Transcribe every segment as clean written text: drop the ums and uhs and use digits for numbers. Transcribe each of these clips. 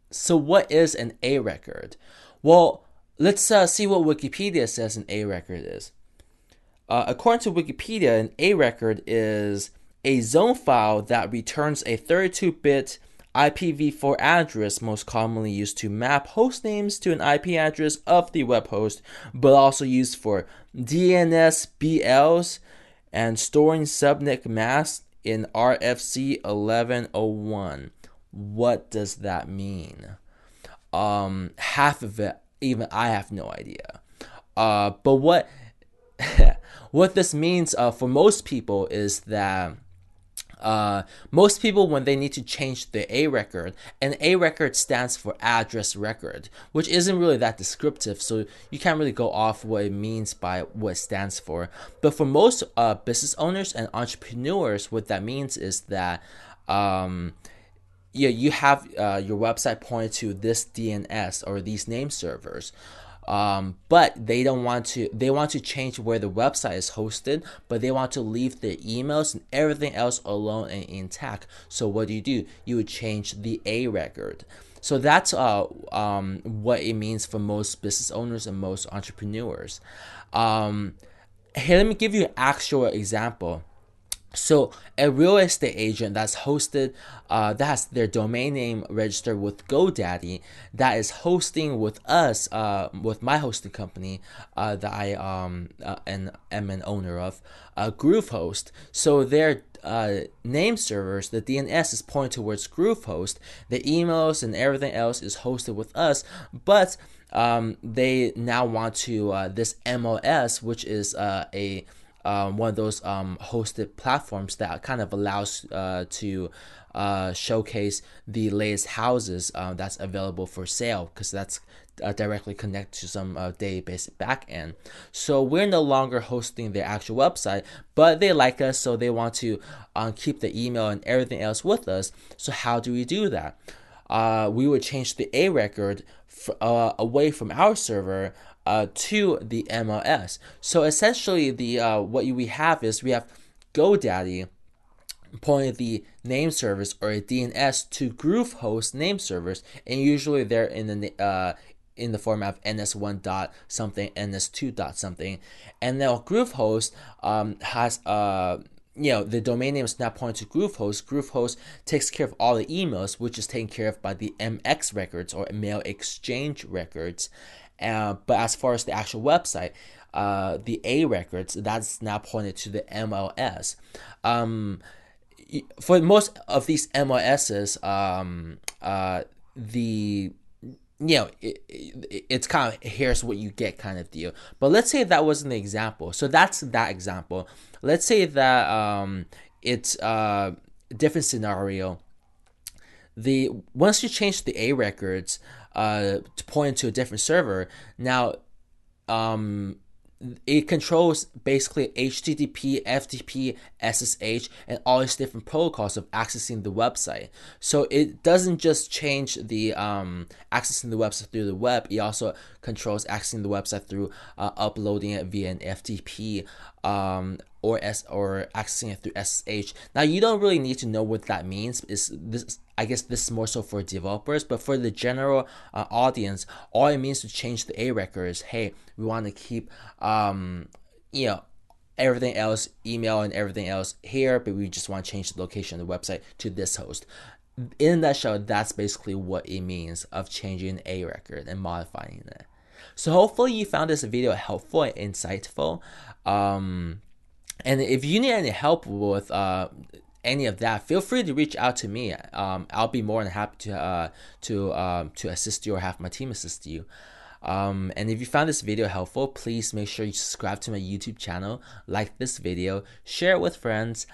So what is an A record? Well, let's see what Wikipedia says an A record is. According to Wikipedia, an A record is a zone file that returns a 32-bit IPv4 address, most commonly used to map host names to an IP address of the web host, but also used for DNS BLs and storing subnet masks in RFC 1101. What does that mean? Half of it, even I have no idea. But what what this means for most people is that most people, when they need to change the A record, and A record stands for address record, which isn't really that descriptive, so you can't really go off what it means by what it stands for. But for most business owners and entrepreneurs, what that means is that you have your website pointed to this DNS or these name servers. But they don't want to. They want to change where the website is hosted, but they want to leave their emails and everything else alone and intact. So what do? You would change the A record. So that's what it means for most business owners and most entrepreneurs. Here, let me give you an actual example. So a real estate agent that's hosted, that has their domain name registered with GoDaddy, that is hosting with us, with my hosting company, that I and am an owner of, GrooveHost. So their name servers, the DNS is pointing towards GrooveHost. The emails and everything else is hosted with us, but they now want to this MOS, which is a one of those hosted platforms that kind of allows to showcase the latest houses that's available for sale, because that's directly connected to some database backend. So we're no longer hosting their actual website, but they like us, so they want to keep the email and everything else with us. So how do we do that? We would change the A record away from our server to the MLS. So essentially, the what we have is we have GoDaddy pointing the name servers or a DNS to GrooveHost name servers, and usually they're in the format of ns1 dot something, ns2 dot something, and now GrooveHost has the domain name is not pointed to GrooveHost. GrooveHost takes care of all the emails, which is taken care of by the MX records or mail exchange records. But as far as the actual website, the A records, that's now pointed to the MLS. For most of these MLSs, the it's kind of here's what you get kind of deal. But let's say that wasn't the example. So that's that example. Let's say that it's a different scenario. The once you change the A records to point to a different server, now it controls basically HTTP, FTP, SSH, and all these different protocols of accessing the website. So it doesn't just change the accessing the website through the web. It also controls accessing the website through uploading it via an FTP or accessing it through SSH. Now you don't really need to know what that means. I guess this is more so for developers, but for the general audience, all it means to change the A record is, hey, we want to keep everything else, email and everything else here, but we just want to change the location of the website to this host. In a nutshell, that's basically what it means of changing A record and modifying it. So hopefully you found this video helpful and insightful. And if you need any help with any of that, feel free to reach out to me. I'll be more than happy to assist you or have my team assist you. And if you found this video helpful, please make sure you subscribe to my YouTube channel, like this video, share it with friends,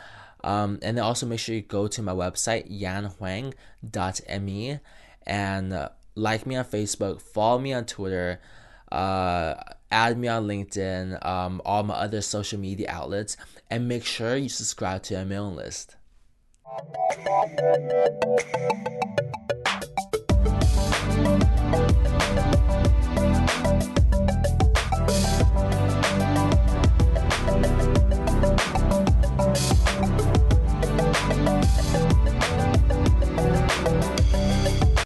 and then also make sure you go to my website, yanhuang.me, and like me on Facebook, follow me on Twitter, add me on LinkedIn, all my other social media outlets, and make sure you subscribe to my mailing list.